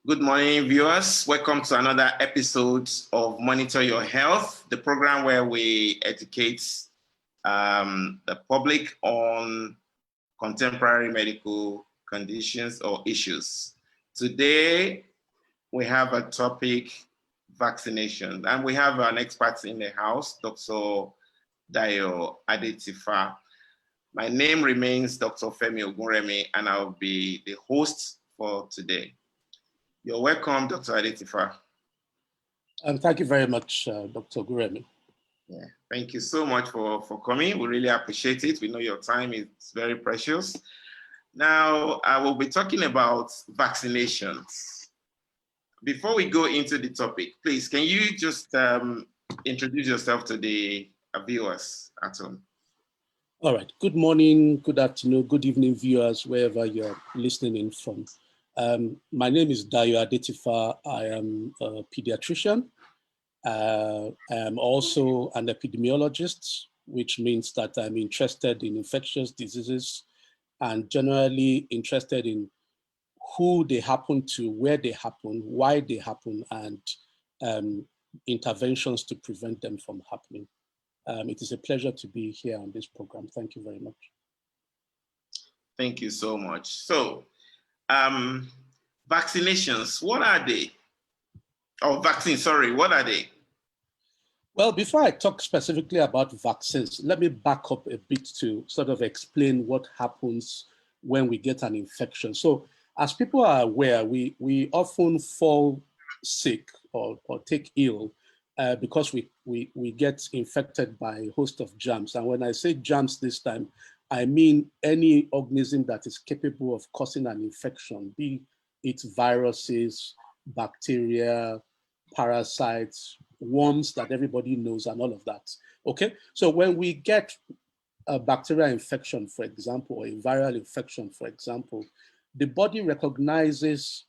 Good morning, viewers. Welcome to another episode of Monitor Your Health, the program where we educate the public on contemporary medical conditions or issues. Today, we have a topic, vaccination, and we have an expert in the house, Dr. Adetifa. My name remains Dr. Femi Ogunremi, and I'll be the host for today. You're welcome, Dr. Adetifa. Thank you very much, Dr. Ogunremi. Yeah, thank you so much for coming. We really appreciate it. We know your time is very precious. Now, I will be talking about vaccinations. Before we go into the topic, please, can you just introduce yourself to the viewers at home? All right. Good morning, good afternoon, good evening, viewers, wherever you're listening in from. My name is Adetifa. I am a pediatrician. I am also an epidemiologist, which means that I'm interested in infectious diseases and generally interested in who they happen to, where they happen, why they happen, and interventions to prevent them from happening. It is a pleasure to be here on this program. Thank you very much. Thank you so much. So, vaccinations, what are they? Oh, vaccines, sorry, what are they? Well, before I talk specifically about vaccines, let me back up a bit to sort of explain what happens when we get an infection. So, as people are aware, we often fall sick or take ill because we get infected by a host of germs. And when I say germs this time, I mean any organism that is capable of causing an infection, be it viruses, bacteria, parasites, worms that everybody knows, and all of that. Okay, so when we get a bacterial infection, for example, or a viral infection, for example, the body recognizes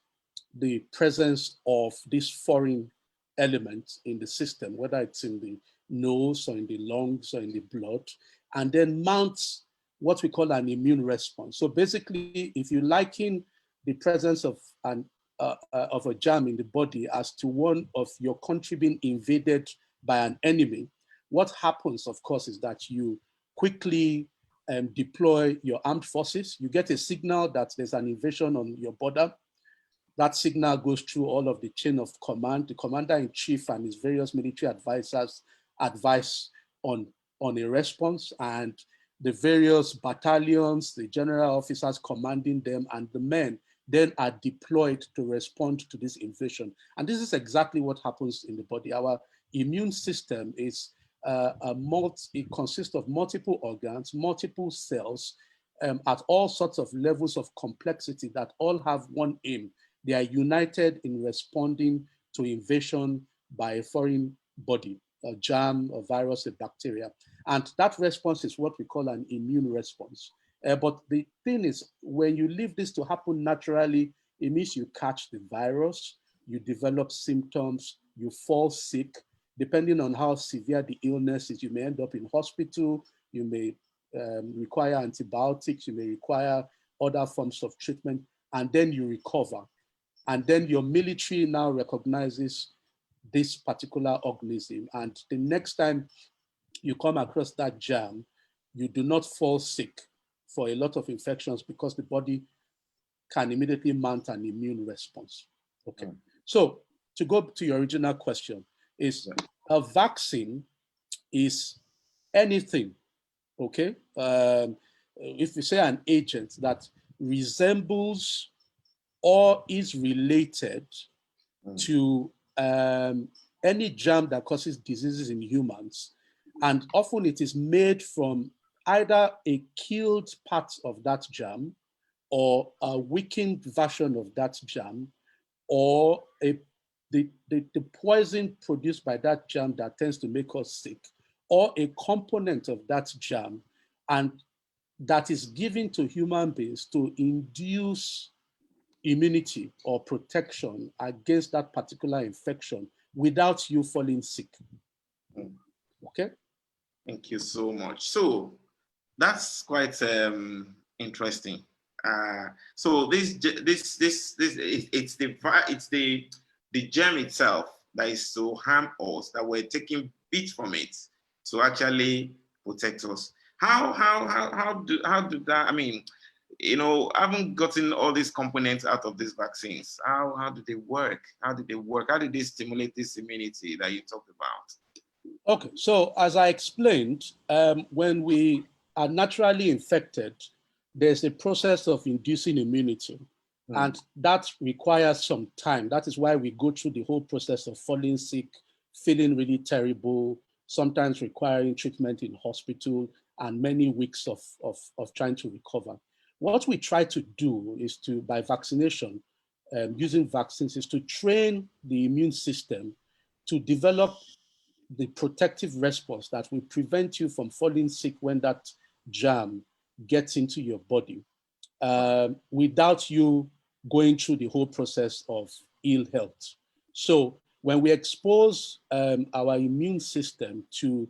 the presence of this foreign element in the system, whether it's in the nose or in the lungs or in the blood, and then mounts what we call an immune response. So basically, if you liken the presence of a germ in the body as to one of your country being invaded by an enemy, what happens, of course, is that you quickly deploy your armed forces. You get a signal that there's an invasion on your border. That signal goes through all of the chain of command. The commander-in-chief and his various military advisors advise on a response, and the various battalions, the general officers commanding them, and the men then are deployed to respond to this invasion. And this is exactly what happens in the body. Our immune system is it consists of multiple organs, multiple cells at all sorts of levels of complexity that all have one aim. They are united in responding to invasion by a foreign body, a germ, a virus, a bacteria. And that response is what we call an immune response. But the thing is, when you leave this to happen naturally, it means you catch the virus, you develop symptoms, you fall sick. Depending on how severe the illness is, you may end up in hospital, you may require antibiotics, you may require other forms of treatment, and then you recover. And then your military now recognizes this particular organism. And the next time you come across that germ, you do not fall sick for a lot of infections because the body can immediately mount an immune response. Okay. So to go to your original question, is a vaccine is anything, okay? If you say an agent that resembles or is related to any germ that causes diseases in humans, and often it is made from either a killed part of that germ or a weakened version of that germ, or the poison produced by that germ that tends to make us sick, or a component of that germ, and that is given to human beings to induce immunity or protection against that particular infection without you falling sick. Okay? Thank you so much. So that's quite interesting. So it's the germ itself that is to harm us, that we're taking bits from it to actually protect us. How do that? I mean, I haven't gotten all these components out of these vaccines. How do they work? How do they work? How do they stimulate this immunity that you talked about? Okay, so as I explained, when we are naturally infected, there's a process of inducing immunity, and that requires some time. That is why we go through the whole process of falling sick, feeling really terrible, sometimes requiring treatment in hospital, and many weeks of trying to recover. What we try to do is to, by vaccination, using vaccines, is to train the immune system to develop the protective response that will prevent you from falling sick when that germ gets into your body, without you going through the whole process of ill health. So when we expose our immune system to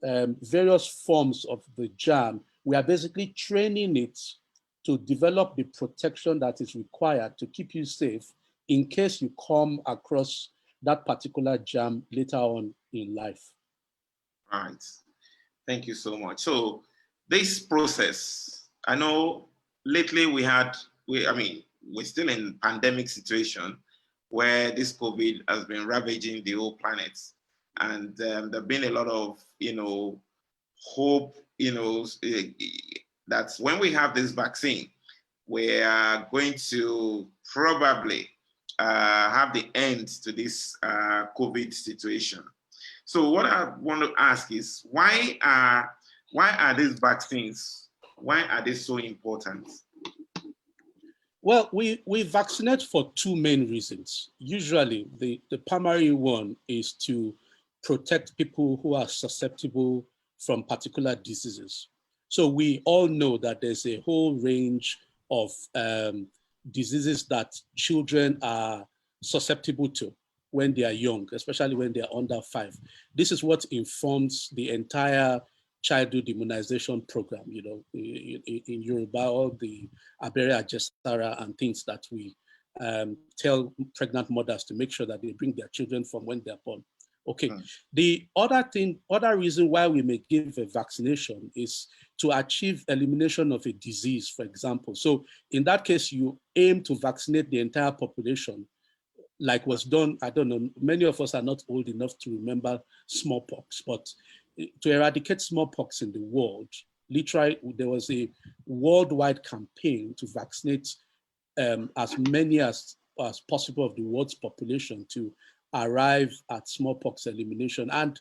various forms of the germ, we are basically training it to develop the protection that is required to keep you safe in case you come across that particular germ later on in life. Right. Thank you so much. So this process, I know lately we're still in pandemic situation where this COVID has been ravaging the whole planet. And there've been a lot of, hope, that when we have this vaccine, we are going to probably have the end to this COVID situation. So what I want to ask is, why are these vaccines, why are they so important? Well, we vaccinate for two main reasons. Usually, the primary one is to protect people who are susceptible from particular diseases. So we all know that there's a whole range of diseases that children are susceptible to when they are young, especially when they are under 5. This is what informs the entire childhood immunization program, in Yoruba, all the Abere Ajesara and things that we tell pregnant mothers to make sure that they bring their children from when they're born. Okay. The other reason why we may give a vaccination is to achieve elimination of a disease, for example. So in that case, you aim to vaccinate the entire population, like was done. I don't know, many of us are not old enough to remember smallpox, but to eradicate smallpox in the world, literally, there was a worldwide campaign to vaccinate as many as possible of the world's population to arrive at smallpox elimination. And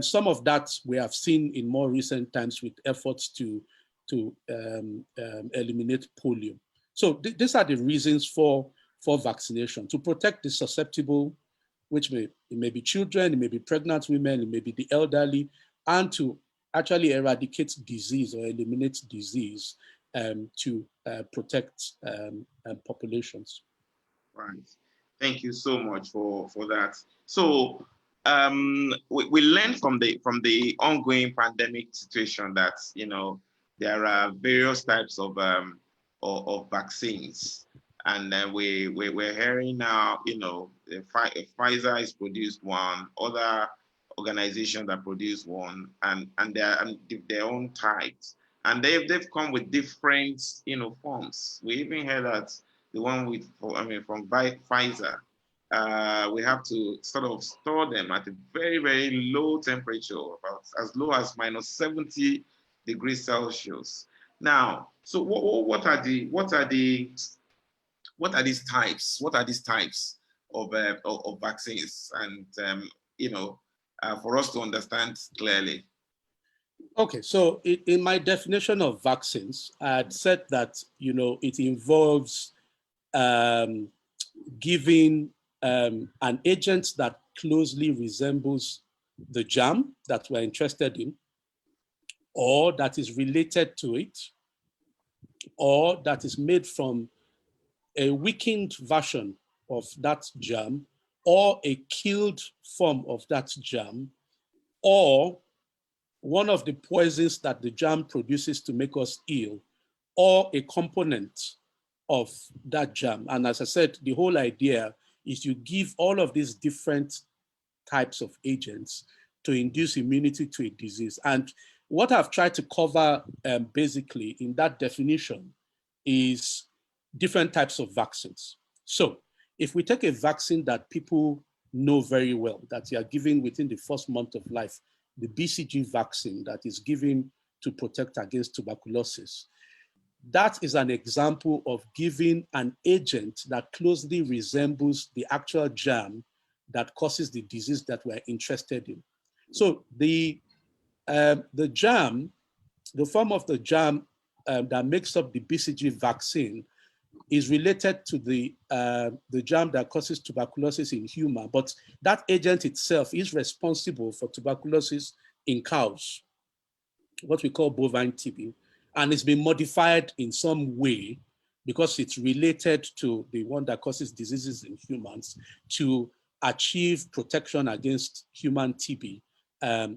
some of that we have seen in more recent times with efforts to eliminate polio. So these are the reasons for vaccination: to protect the susceptible, which it may be children, it may be pregnant women, it may be the elderly, and to actually eradicate disease or eliminate disease to protect populations. Right. Thank you so much for that. So we learned from the ongoing pandemic situation that there are various types of vaccines, and then we're hearing now Pfizer has produced one, other organizations that produce one, and they're their own types, and they've come with different forms. We even heard that the one from Pfizer, we have to sort of store them at a very, very low temperature, about as low as minus 70 degrees Celsius. Now, so what are these types? What are these types of vaccines? And for us to understand clearly. Okay, so in my definition of vaccines, I had said that it involves giving an agent that closely resembles the germ that we're interested in, or that is related to it, or that is made from a weakened version of that germ, or a killed form of that germ, or one of the poisons that the germ produces to make us ill, or a component of that germ. And as I said, the whole idea is you give all of these different types of agents to induce immunity to a disease. And what I've tried to cover basically in that definition is different types of vaccines. So if we take a vaccine that people know very well, that you are giving within the first month of life, the Bcg vaccine that is given to protect against tuberculosis, that is an example of giving an agent that closely resembles the actual germ that causes the disease that we're interested in. So the germ, the form of the germ that makes up the Bcg vaccine is related to the germ that causes tuberculosis in human, but that agent itself is responsible for tuberculosis in cows, what we call bovine TB, and it's been modified in some way because it's related to the one that causes diseases in humans to achieve protection against human TB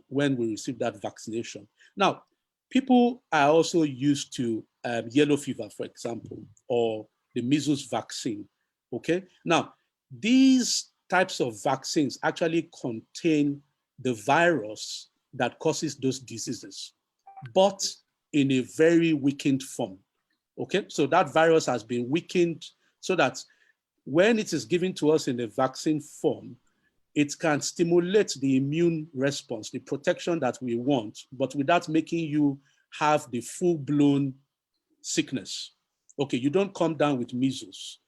when we receive that vaccination. Now, people are also used to yellow fever, for example, or the measles vaccine, okay? Now, these types of vaccines actually contain the virus that causes those diseases, but in a very weakened form, okay? So that virus has been weakened so that when it is given to us in a vaccine form, it can stimulate the immune response, the protection that we want, but without making you have the full-blown sickness. Okay, you don't come down with measles.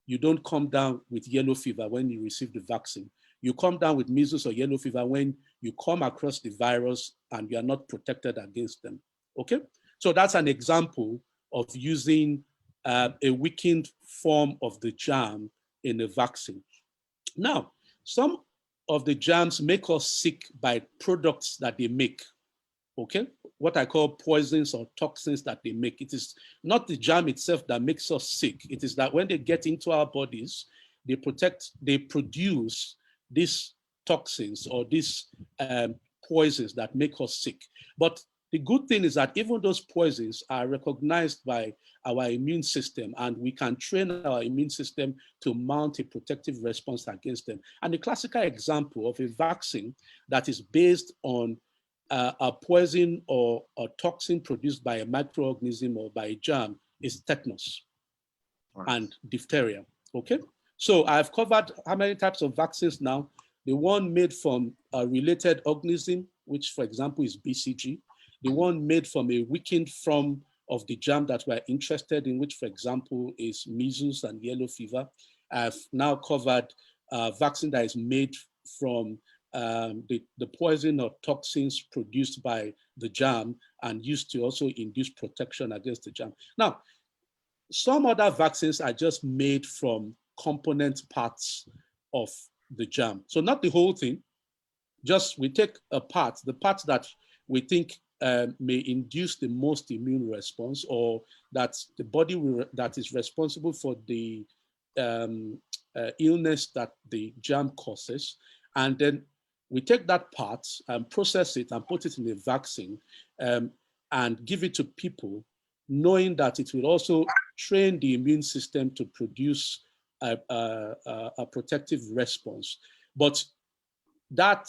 You don't come down with yellow fever when you receive the vaccine. You come down with measles or yellow fever when you come across the virus and you are not protected against them. Okay, so that's an example of using a weakened form of the germ in a vaccine. Now, some of the germs make us sick by products that they make, okay? What I call poisons or toxins that they make. It is not the germ itself that makes us sick. It is that when they get into our bodies, they produce these toxins or these poisons that make us sick. But the good thing is that even those poisons are recognized by our immune system, and we can train our immune system to mount a protective response against them. And the classical example of a vaccine that is based on a poison or a toxin produced by a microorganism or by a germ is tetanus and diphtheria, okay? So I've covered how many types of vaccines now? The one made from a related organism, which for example is BCG, the one made from a weakened form of the germ that we're interested in, which for example is measles and yellow fever. I've now covered a vaccine that is made from the poison or toxins produced by the germ and used to also induce protection against the germ. Now, some other vaccines are just made from component parts of the germ. So not the whole thing, just we take a part, the part that we think may induce the most immune response, or that the body that is responsible for the illness that the germ causes, and then we take that part and process it and put it in a vaccine and give it to people, knowing that it will also train the immune system to produce a protective response. But that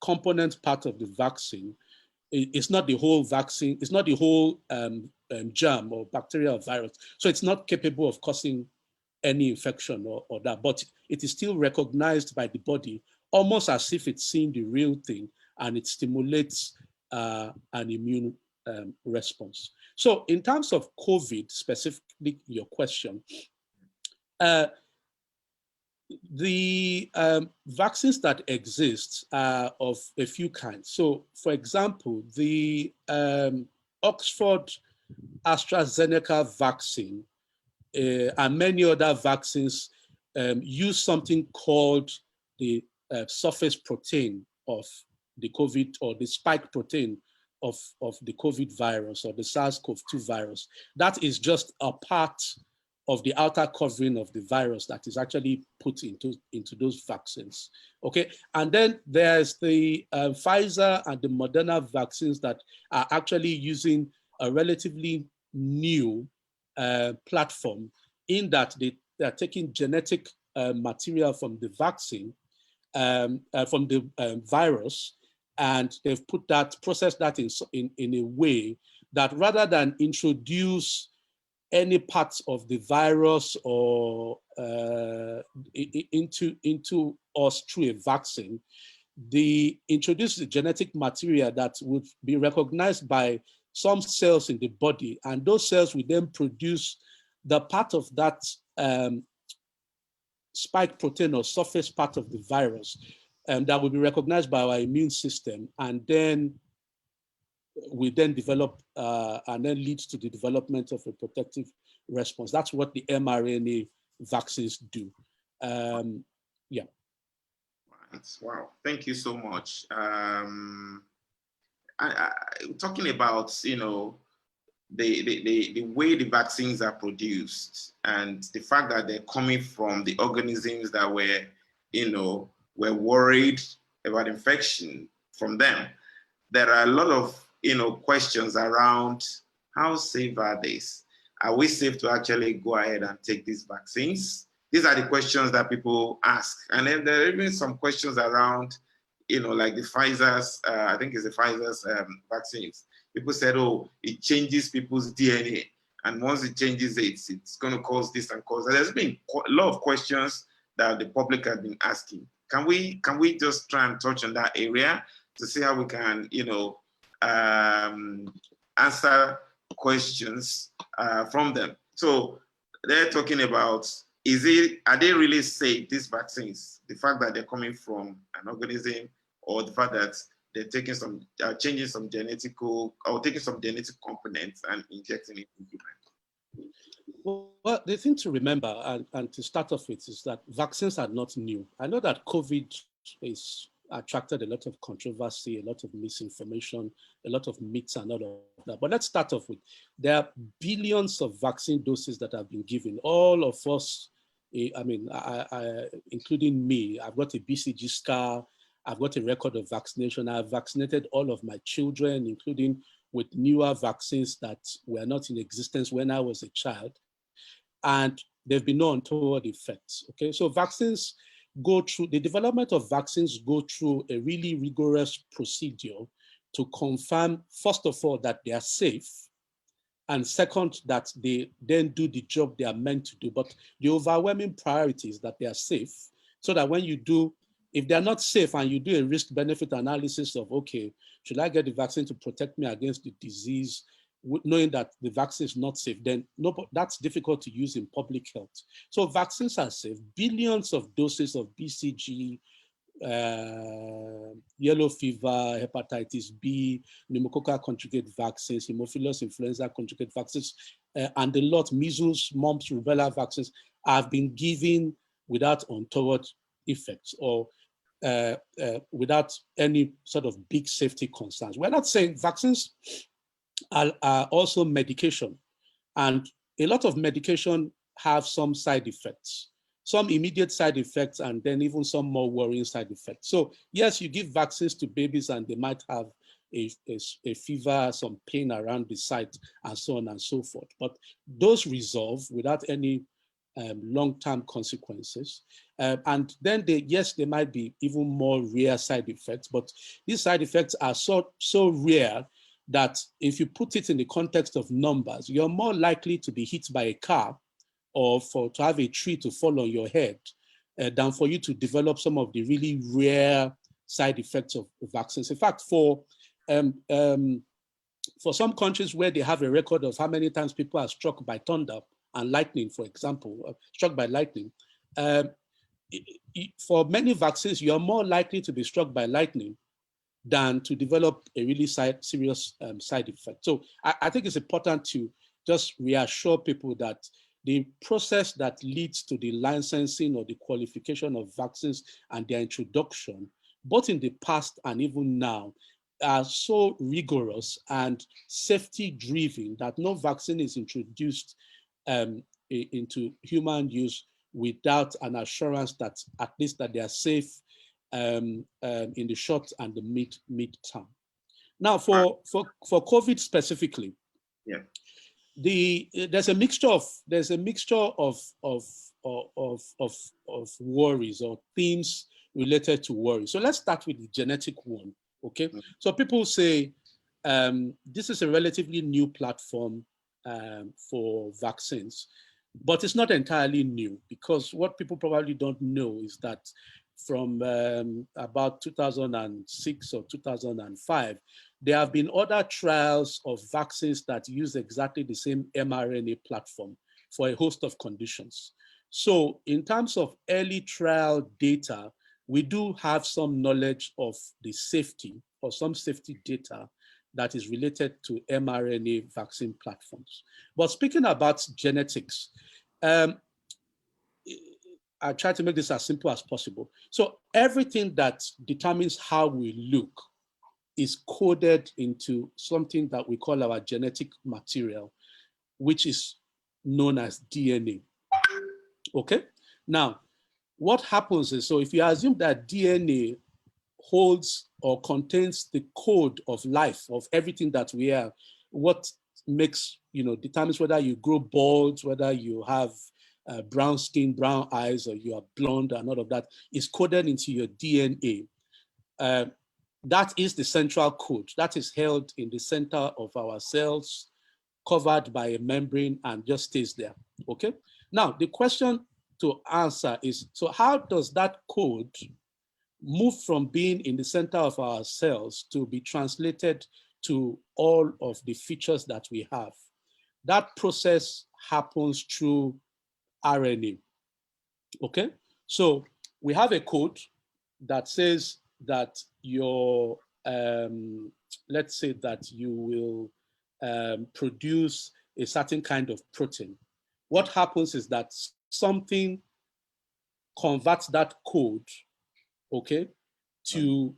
component part of the vaccine is not the whole vaccine, it's not the whole germ or bacteria or virus. So it's not capable of causing any infection or that, but it is still recognized by the body almost as if it's seeing the real thing, and it stimulates an immune response. So in terms of COVID, specifically your question, the vaccines that exist are of a few kinds. So for example, the Oxford AstraZeneca vaccine and many other vaccines use something called the surface protein of the COVID, or the spike protein of the COVID virus or the SARS-CoV-2 virus. That is just a part of the outer covering of the virus that is actually put into those vaccines, okay? And then there's the Pfizer and the Moderna vaccines that are actually using a relatively new platform in that they are taking genetic material from the vaccine, from the virus, and they've processed that in a way that rather than introduce any parts of the virus or into us through a vaccine, they introduce the genetic material that would be recognized by some cells in the body, and those cells will then produce the part of that spike protein or surface part of the virus that will be recognized by our immune system, and then we then develop and then leads to the development of a protective response. That's what the mRNA vaccines do. Yeah. Wow, thank you so much. Talking about, the way the vaccines are produced and the fact that they're coming from the organisms that were worried about infection from them. There are a lot of, questions around how safe are these? Are we safe to actually go ahead and take these vaccines? These are the questions that people ask. And then there are even some questions around, like the Pfizer's, I think it's the Pfizer's vaccines. People said, oh, it changes people's DNA. And once it changes it, it's going to cause this and cause that. There's been a lot of questions that the public have been asking. Can we just try and touch on that area to see how we can, answer questions from them? So they're talking about, are they really safe, these vaccines? The fact that they're coming from an organism, or the fact that they're taking some, changing some genetical, or taking some genetic components and injecting it into human? Well, the thing to remember, and to start off with, is that vaccines are not new. I know that COVID has attracted a lot of controversy, a lot of misinformation, a lot of myths and all of that. But let's start off with, there are billions of vaccine doses that have been given. All of us, including me, I've got a BCG scar, I've got a record of vaccination. I've vaccinated all of my children, including with newer vaccines that were not in existence when I was a child. And there've been no untoward effects, okay? So vaccines go through, the development of vaccines go through a really rigorous procedure to confirm, first of all, that they are safe, and second, that they then do the job they are meant to do. But the overwhelming priority is that they are safe, so that when you do, if they're not safe and you do a risk-benefit analysis of, okay, should I get the vaccine to protect me against the disease, knowing that the vaccine is not safe, then no, that's difficult to use in public health. So vaccines are safe. Billions of doses of BCG, yellow fever, hepatitis B, pneumococcal conjugate vaccines, Haemophilus influenza conjugate vaccines, and a lot, measles, mumps, rubella vaccines have been given without untoward effects or without any sort of big safety concerns. We're not saying vaccines are also medication, and a lot of medication have some side effects, some immediate side effects, and then even some more worrying side effects. So yes, you give vaccines to babies and they might have a fever, some pain around the site, and so on and so forth. But those resolve without any long-term consequences. And then they might be even more rare side effects, but these side effects are so rare that if you put it in the context of numbers, you're more likely to be hit by a car or to have a tree to fall on your head than for you to develop some of the really rare side effects of vaccines. In fact, for some countries where they have a record of how many times people are struck by thunder and lightning, for example, struck by lightning, for many vaccines, you're more likely to be struck by lightning than to develop a really serious side effect. So I think it's important to just reassure people that the process that leads to the licensing or the qualification of vaccines and their introduction, both in the past and even now, are so rigorous and safety driven that no vaccine is introduced into human use without an assurance that at least that they are safe in the short and the mid term. Now, for COVID specifically, there's a mixture of worries or themes related to worry. So let's start with the genetic one. Okay. So people say this is a relatively new platform for vaccines, but it's not entirely new, because what people probably don't know is that from about 2006 or 2005, there have been other trials of vaccines that use exactly the same mRNA platform for a host of conditions. So in terms of early trial data, we do have some knowledge of the safety or some safety data that is related to mRNA vaccine platforms. But speaking about genetics, I try to make this as simple as possible. So everything that determines how we look is coded into something that we call our genetic material, which is known as DNA. Okay? Now, what happens is, so if you assume that DNA holds or contains the code of life, of everything that we are, what makes, determines whether you grow bald, whether you have brown skin, brown eyes, or you are blonde and all of that, is coded into your DNA. That is the central code that is held in the center of our cells, covered by a membrane, and just stays there. Okay. Now, the question to answer is, so how does that code move from being in the center of our cells to be translated to all of the features that we have? That process happens through RNA. Okay. So we have a code that says that your, let's say that you will produce a certain kind of protein. What happens is that something converts that code, okay, to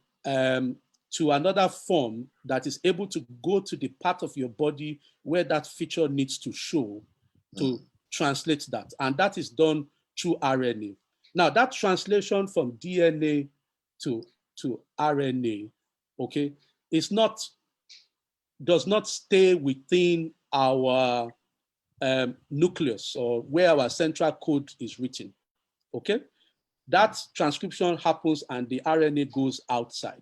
another form that is able to go to the part of your body where that feature needs to show to translate that. And that is done through RNA. Now, that translation from DNA to RNA, okay, does not stay within our nucleus or where our central code is written, okay? That transcription happens and the RNA goes outside.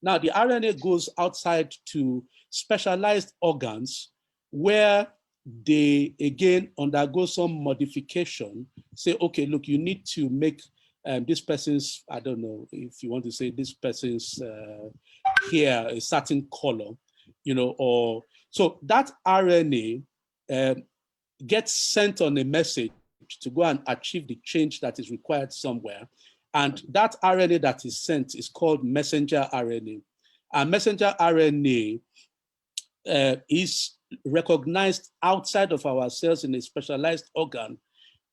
Now, the RNA goes outside to specialized organs where they, again, undergo some modification, say, okay, look, you need to make this person's, I don't know if you want to say this person's hair a certain color, or so that RNA gets sent on a message to go and achieve the change that is required somewhere. And that RNA that is sent is called messenger RNA. And messenger RNA is recognized outside of our cells in a specialized organ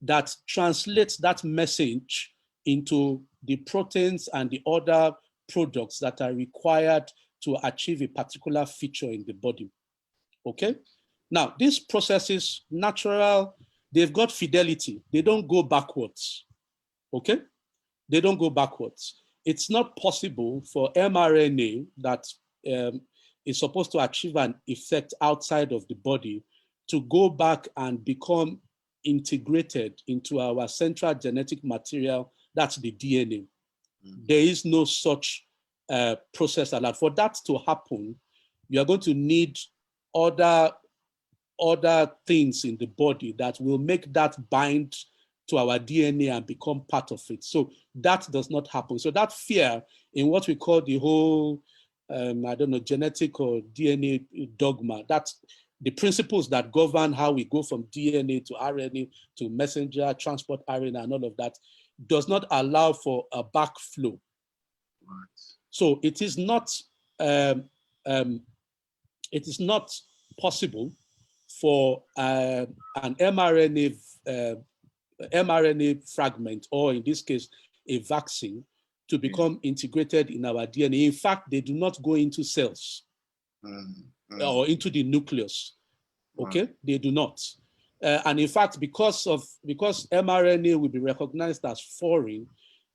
that translates that message into the proteins and the other products that are required to achieve a particular feature in the body. Okay? Now, these processes, natural, they've got fidelity. They don't go backwards. Okay? They don't go backwards. It's not possible for mRNA that is supposed to achieve an effect outside of the body to go back and become integrated into our central genetic material, that's the DNA. There is no such process allowed. For that to happen, you are going to need other things in the body that will make that bind to our DNA and become part of it. So that does not happen. So that fear in what we call the whole, I don't know, genetic or DNA dogma, that's the principles that govern how we go from DNA to RNA to messenger, transport RNA and all of that, does not allow for a backflow. Right. So it is not possible for an mRNA fragment, or in this case, a vaccine, to become integrated in our DNA. In fact, they do not go into cells or into the nucleus. Okay, they do not. And in fact, because mRNA will be recognized as foreign,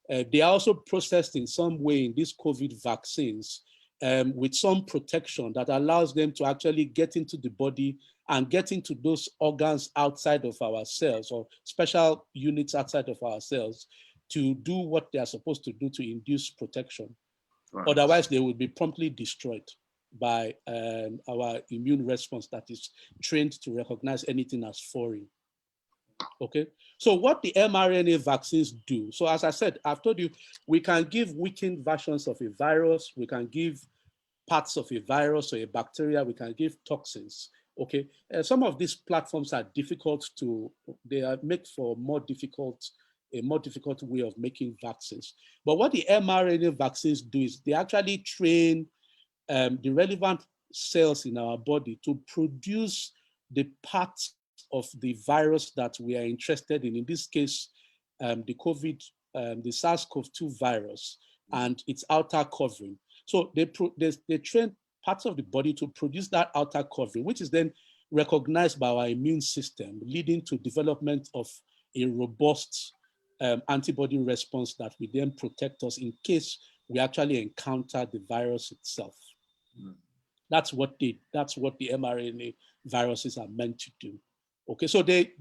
they are also processed in some way in these COVID vaccines with some protection that allows them to actually get into the body and getting to those organs outside of our cells or special units outside of our cells to do what they are supposed to do to induce protection. Right. Otherwise, they will be promptly destroyed by our immune response that is trained to recognize anything as foreign. Okay, so what the mRNA vaccines do, so as I said, I've told you, we can give weakened versions of a virus, we can give parts of a virus or a bacteria, we can give toxins. Okay, some of these platforms are difficult to, they are made for a more difficult way of making vaccines. But what the mRNA vaccines do is they actually train the relevant cells in our body to produce the parts of the virus that we are interested in this case, the SARS-CoV-2 virus and its outer covering. So they train parts of the body to produce that outer covering, which is then recognized by our immune system, leading to development of a robust antibody response that will then protect us in case we actually encounter the virus itself. Mm. That's what the mRNA viruses are meant to do. Okay, so they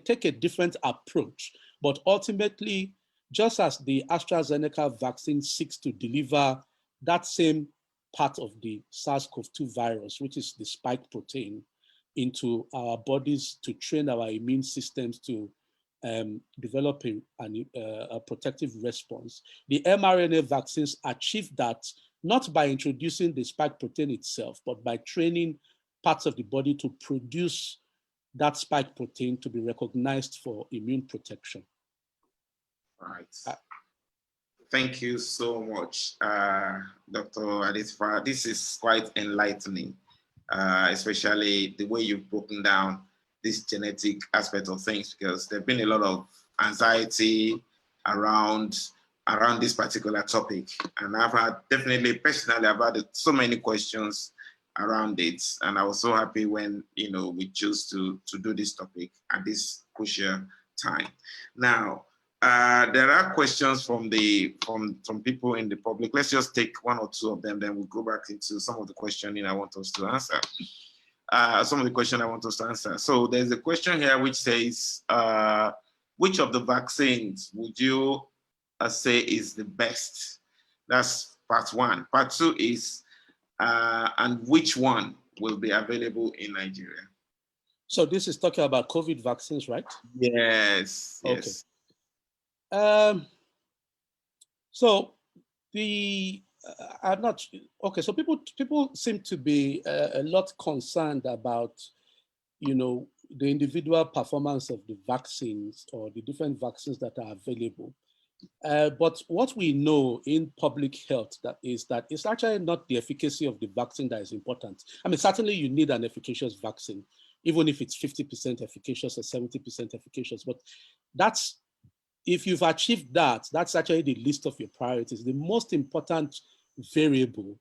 take a different approach, but ultimately, just as the AstraZeneca vaccine seeks to deliver that same part of the SARS-CoV-2 virus, which is the spike protein, into our bodies to train our immune systems to develop a protective response. The mRNA vaccines achieve that not by introducing the spike protein itself, but by training parts of the body to produce that spike protein to be recognized for immune protection. All right. Thank you so much, Dr. Adetifa. This is quite enlightening, especially the way you've broken down this genetic aspect of things, because there's been a lot of anxiety around this particular topic. And I've had, definitely, personally, I've had so many questions around it. And I was so happy when, we chose to do this topic at this crucial time. Now, there are questions from people in the public. Let's just take one or two of them, then we'll go back into some of the questioning I want us to answer. So there's a question here which says, which of the vaccines would you say is the best? That's part one. Part two is, and which one will be available in Nigeria? So this is talking about COVID vaccines, right? Yes. Okay. Yes. So I'm not okay. So people seem to be a lot concerned about, the individual performance of the vaccines or the different vaccines that are available. But what we know in public health is that it's actually not the efficacy of the vaccine that is important. I mean, certainly you need an efficacious vaccine, even if it's 50% efficacious or 70% efficacious. But if you've achieved that, that's actually the list of your priorities. The most important variable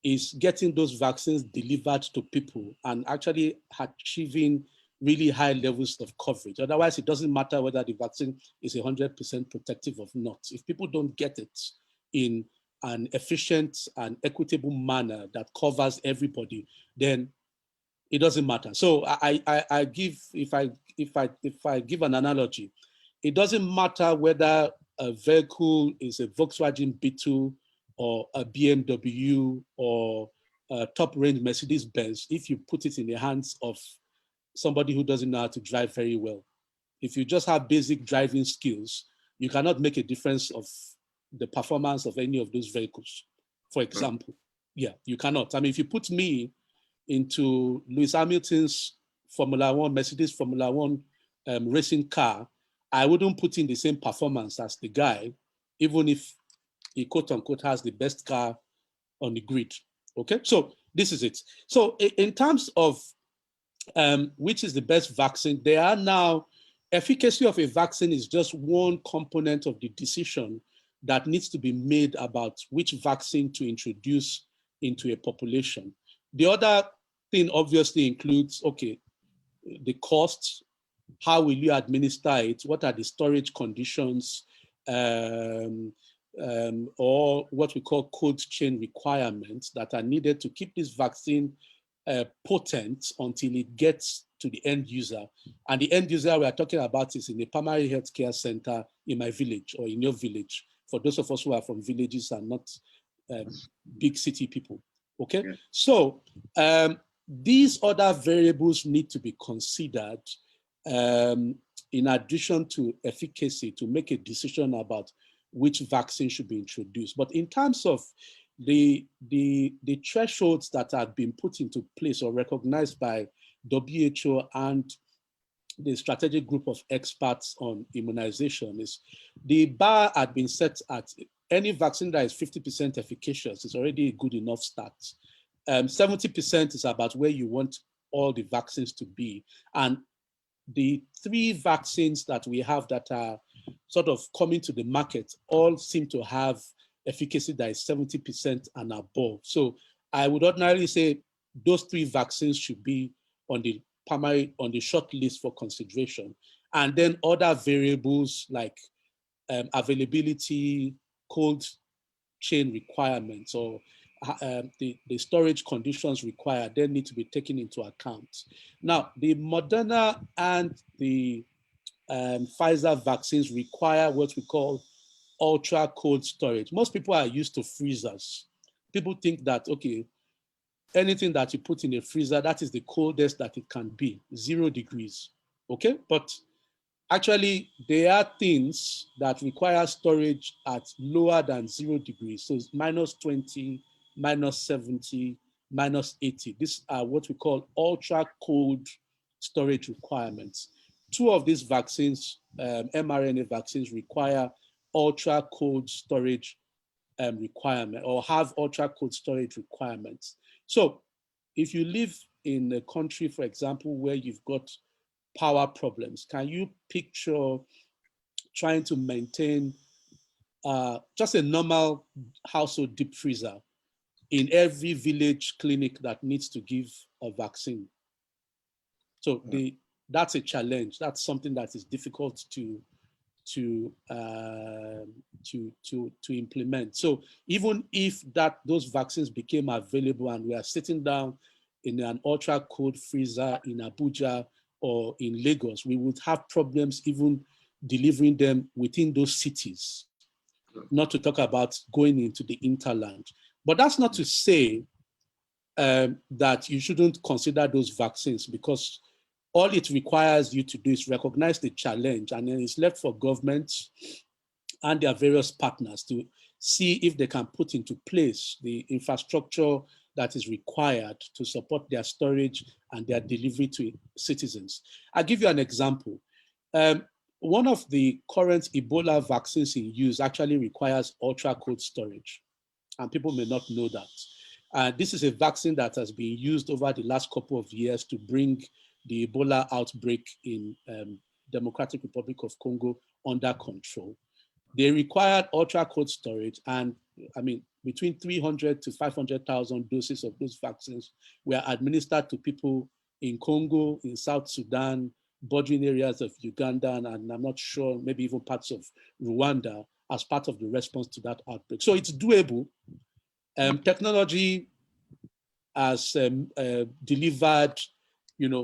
is getting those vaccines delivered to people and actually achieving really high levels of coverage. Otherwise, it doesn't matter whether the vaccine is 100% protective or not. If people don't get it in an efficient and equitable manner that covers everybody, then it doesn't matter. So I give, if I give an analogy, it doesn't matter whether a vehicle is a Volkswagen Beetle or a BMW or a top-range Mercedes-Benz if you put it in the hands of somebody who doesn't know how to drive very well. If you just have basic driving skills, you cannot make a difference of the performance of any of those vehicles, for example. Yeah, you cannot. I mean, if you put me into Lewis Hamilton's Mercedes Formula One racing car, I wouldn't put in the same performance as the guy, even if he quote unquote has the best car on the grid. Okay, so this is it. So in terms of which is the best vaccine, there are now, efficacy of a vaccine is just one component of the decision that needs to be made about which vaccine to introduce into a population. The other thing obviously includes, okay, the costs, how will you administer it, what are the storage conditions, or what we call cold chain requirements that are needed to keep this vaccine potent until it gets to the end user. And the end user we are talking about is in a primary healthcare center in my village or in your village, for those of us who are from villages and not big city people. Okay, yeah. So these other variables need to be considered in addition to efficacy to make a decision about which vaccine should be introduced. But in terms of the thresholds that have been put into place or recognized by WHO and the strategic group of experts on immunization, is the bar had been set at any vaccine that is 50% efficacious is already a good enough start. 70% is about where you want all the vaccines to be. And the 3 vaccines that we have that are sort of coming to the market all seem to have efficacy that is 70% and above. So I would ordinarily say those 3 vaccines should be on the short list for consideration. And then other variables like availability, cold chain requirements, or the storage conditions required, they need to be taken into account. Now, the Moderna and the Pfizer vaccines require what we call ultra cold storage. Most people are used to freezers. People think that, okay, anything that you put in a freezer, that is the coldest that it can be, 0 degrees, okay? But actually, there are things that require storage at lower than 0 degrees. So it's -20, -70, -80. These are what we call ultra cold storage requirements. 2 of these vaccines, mRNA vaccines, require ultra cold storage requirement or have ultra cold storage requirements. So if you live in a country, for example, where you've got power problems, can you picture trying to maintain just a normal household deep freezer in every village clinic that needs to give a vaccine? So that's a challenge. That's something that is difficult to implement. So even if those vaccines became available and we are sitting down in an ultra cold freezer in Abuja or in Lagos, we would have problems even delivering them within those cities, not to talk about going into the interland. But that's not to say that you shouldn't consider those vaccines, because all it requires you to do is recognize the challenge, and then it's left for governments and their various partners to see if they can put into place the infrastructure that is required to support their storage and their delivery to citizens. I'll give you an example. One of the current Ebola vaccines in use actually requires ultra cold storage, and people may not know that. This is a vaccine that has been used over the last couple of years to bring the Ebola outbreak in Democratic Republic of Congo under control. They required ultra cold storage, and I mean, between 300 to 500,000 doses of those vaccines were administered to people in Congo, in South Sudan, bordering areas of Uganda, and I'm not sure, maybe even parts of Rwanda, as part of the response to that outbreak. So it's doable. Technology has delivered,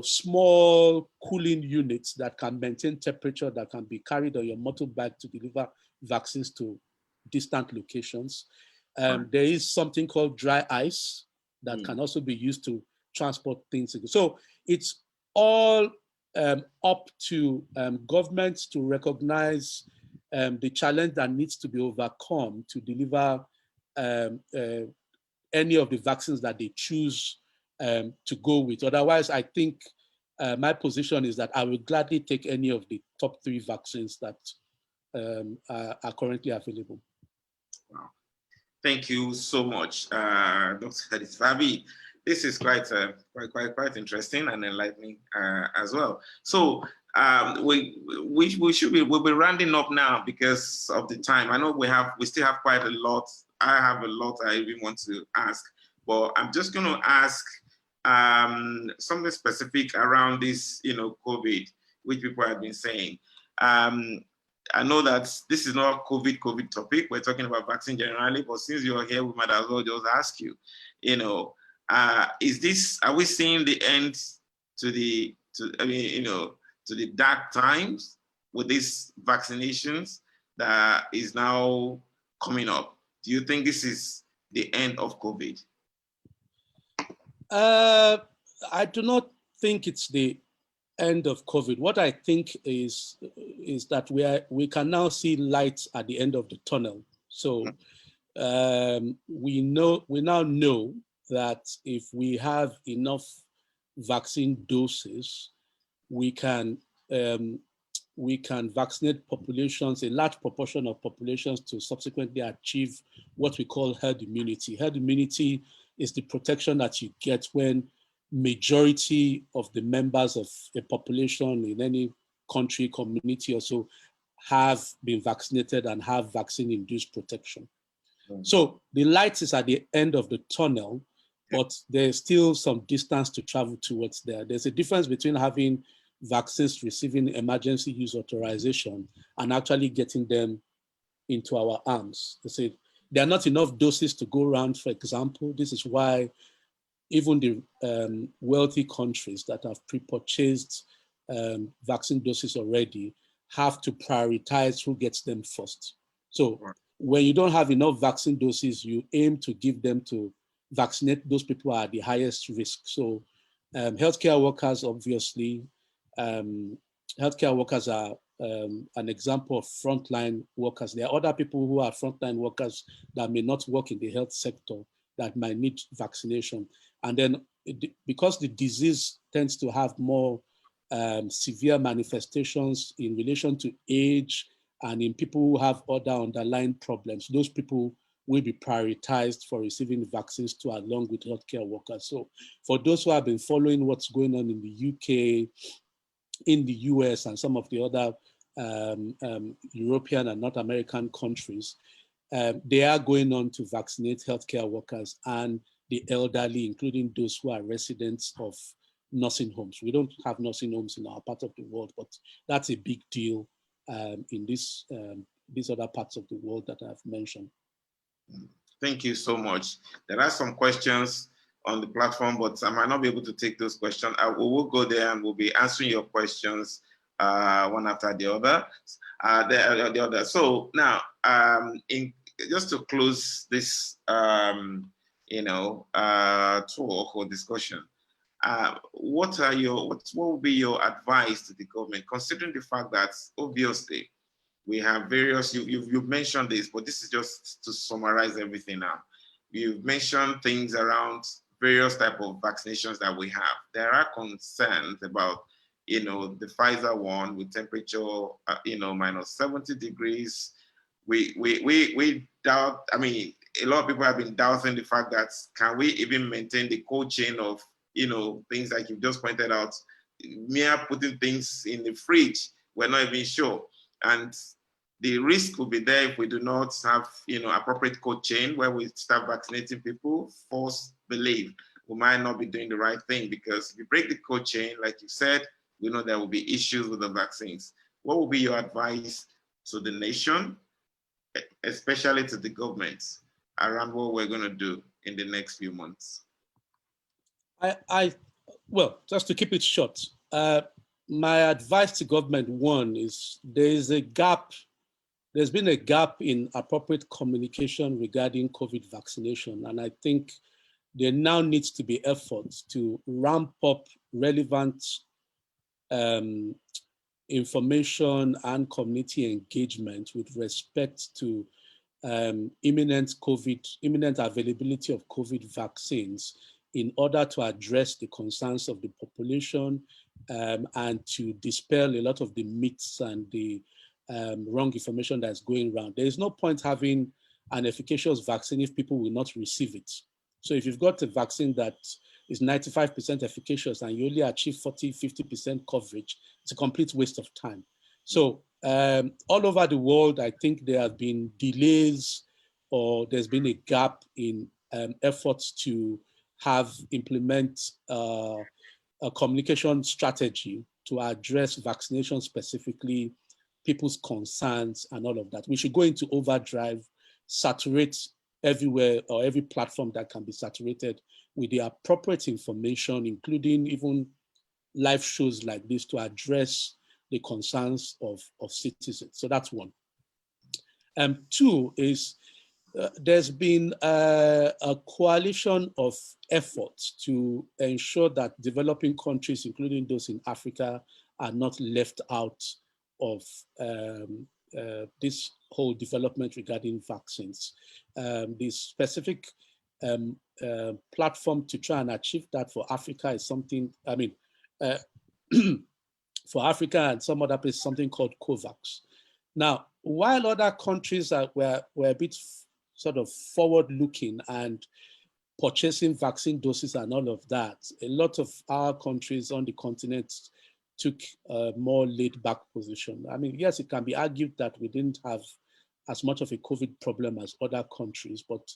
small cooling units that can maintain temperature, that can be carried on your motorbike to deliver vaccines to distant locations. There is something called dry ice that can also be used to transport things. So it's all up to governments to recognize the challenge that needs to be overcome to deliver any of the vaccines that they choose to go with. Otherwise, I think my position is that I will gladly take any of the top 3 vaccines that are currently available. Wow. Thank you so much, Dr. Adetifa. This is quite interesting and enlightening as well. So we'll be rounding up now because of the time. I know we still have quite a lot. I have a lot I even want to ask, but I'm just going to ask something specific around this, COVID, which people have been saying. I know that this is not a COVID topic. We're talking about vaccine generally, but since you're here, we might as well just ask you, Are we seeing the end to the dark times with these vaccinations that is now coming up? Do you think this is the end of COVID? I do not think it's the end of COVID. What I think is that we can now see light at the end of the tunnel. So we now know that if we have enough vaccine doses, we can vaccinate populations, a large proportion of populations, to subsequently achieve what we call herd immunity. Herd immunity is the protection that you get when majority of the members of a population in any country, community, or so have been vaccinated and have vaccine-induced protection. So the light is at the end of the tunnel, but there's still some distance to travel towards there. There's a difference between having vaccines receiving emergency use authorization and actually getting them into our arms. They say there are not enough doses to go around, for example. This is why even the wealthy countries that have pre-purchased vaccine doses already have to prioritize who gets them first. So when you don't have enough vaccine doses, you aim to give them to vaccinate those people at the highest risk. So healthcare workers, obviously, healthcare workers are an example of frontline workers. There are other people who are frontline workers that may not work in the health sector that might need vaccination. And then because the disease tends to have more severe manifestations in relation to age and in people who have other underlying problems, those people will be prioritized for receiving vaccines too, along with healthcare workers. So for those who have been following what's going on in the UK, in the US, and some of the other European and North American countries, they are going on to vaccinate healthcare workers and the elderly, including those who are residents of nursing homes. We don't have nursing homes in our part of the world, but that's a big deal in these other parts of the world that I've mentioned. Thank you so much. There are some questions on the platform, but I might not be able to take those questions. We will go there and we'll be answering your questions one after the other. So now, just to close this, talk or discussion, what will be your advice to the government, considering the fact that obviously we have various, you've mentioned this, but this is just to summarize everything now. You've mentioned things around various type of vaccinations that we have. There are concerns about, the Pfizer one with temperature, minus 70 degrees. We doubt, a lot of people have been doubting the fact that can we even maintain the cold chain of, things like you've just pointed out, mere putting things in the fridge, we're not even sure. And the risk will be there if we do not have, appropriate cold chain where we start vaccinating people. False belief, we might not be doing the right thing, because if you break the cold chain, like you said, we know there will be issues with the vaccines. What will be your advice to the nation, especially to the government, around what we're going to do in the next few months? Well, just to keep it short, my advice to government, one, is there's been a gap in appropriate communication regarding COVID vaccination. And I think there now needs to be efforts to ramp up relevant information and community engagement with respect to imminent availability of COVID vaccines in order to address the concerns of the population and to dispel a lot of the myths and the wrong information that's going around. There is no point having an efficacious vaccine if people will not receive it. So if you've got a vaccine that is 95% efficacious and you only achieve 40, 50% coverage, it's a complete waste of time. So all over the world, I think there have been delays or there's been a gap in efforts to implement a communication strategy to address vaccination specifically, people's concerns and all of that. We should go into overdrive, saturate everywhere or every platform that can be saturated with the appropriate information, including even live shows like this, to address the concerns of citizens. So that's one. Two is there's been a coalition of efforts to ensure that developing countries, including those in Africa, are not left out of this whole development regarding vaccines. The specific platform to try and achieve that for Africa is something, I mean, for Africa and some other places, something called COVAX. Now, while other countries were a bit sort of forward-looking and purchasing vaccine doses and all of that, a lot of our countries on the continent took a more laid-back position. I mean, yes, it can be argued that we didn't have as much of a COVID problem as other countries, but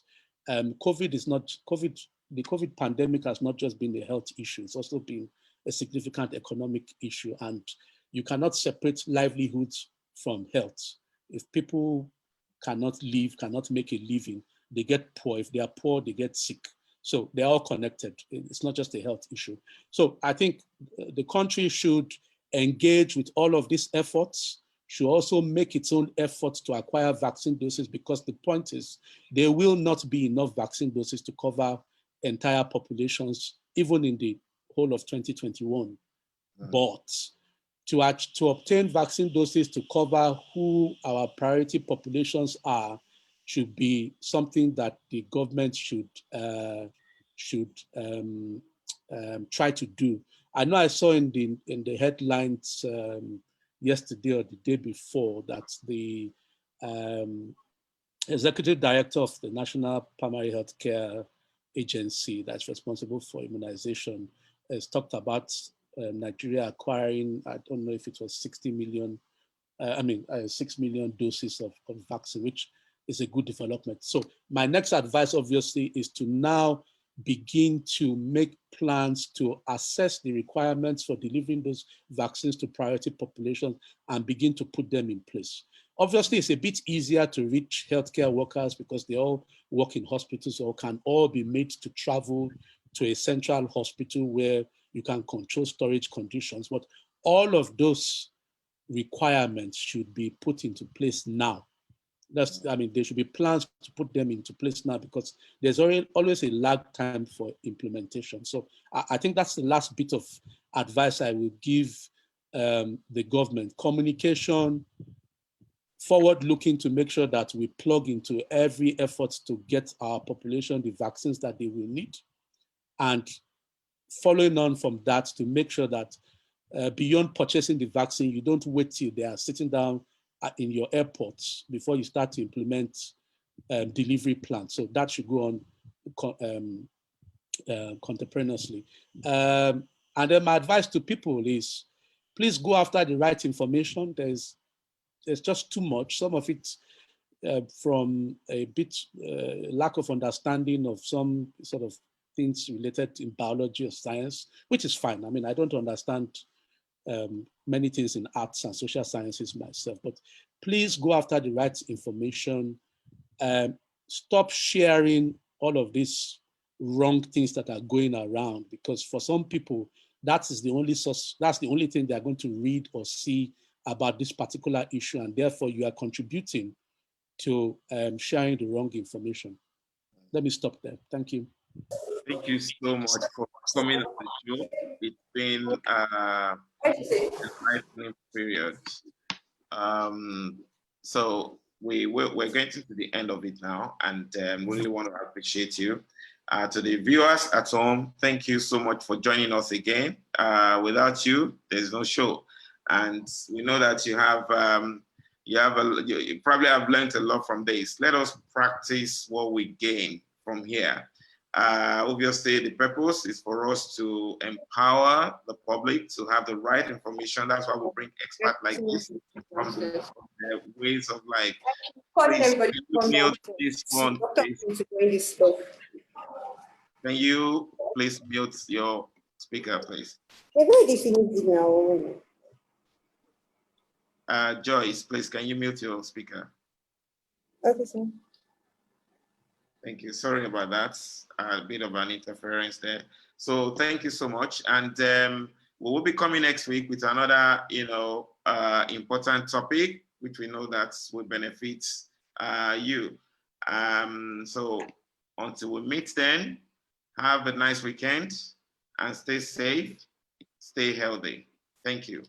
the COVID pandemic has not just been a health issue, it's also been a significant economic issue, and you cannot separate livelihoods from health. If people cannot live, cannot make a living, they get poor. If they are poor, they get sick. So they're all connected. It's not just a health issue. So I think the country should engage with all of these efforts, should also make its own efforts to acquire vaccine doses, because the point is there will not be enough vaccine doses to cover entire populations, even in the whole of 2021. But to obtain vaccine doses to cover who our priority populations are should be something that the government should try to do. I know I saw in the headlines yesterday or the day before that the executive director of the National Primary Health Care Agency that's responsible for immunization has talked about Nigeria acquiring, I don't know if it was 6 million doses of vaccine, which is a good development. So my next advice, obviously, is to now begin to make plans to assess the requirements for delivering those vaccines to priority populations and begin to put them in place. Obviously, it's a bit easier to reach healthcare workers because they all work in hospitals or can all be made to travel to a central hospital where you can control storage conditions. But all of those requirements should be put into place now. There should be plans to put them into place now because there's always a lag time for implementation. So I think that's the last bit of advice I would give the government. Communication, forward-looking to make sure that we plug into every effort to get our population the vaccines that they will need. And following on from that to make sure that beyond purchasing the vaccine, you don't wait till they are sitting down in your airports before you start to implement delivery plans. So that should go on contemporaneously. And then my advice to people is, please go after the right information. There's just too much. Some of it from a bit lack of understanding of some sort of things related in biology or science, which is fine. I mean, I don't understand many things in arts and social sciences myself, but please go after the right information. Stop sharing all of these wrong things that are going around, because for some people, that is the only source, that's the only thing they're going to read or see about this particular issue, and therefore you are contributing to sharing the wrong information. Let me stop there. Thank you. Thank you so much for coming on the show. It's been a life-living period. So we're getting to the end of it now, and really want to appreciate you. To the viewers at home, thank you so much for joining us again. Without you, there's no show, and we know that you probably have learned a lot from this. Let us practice what we gain from here. Obviously, the purpose is for us to empower the public to have the right information. That's why we bring experts like this from the ways of like, please, mute this phone, please. Can you please mute your speaker, please? Joyce, please, can you mute your speaker? Okay, sir. Thank you. Sorry about that. A bit of an interference there. So thank you so much. And we will be coming next week with another, important topic, which we know that will benefit you. So until we meet then, have a nice weekend and stay safe, stay healthy. Thank you.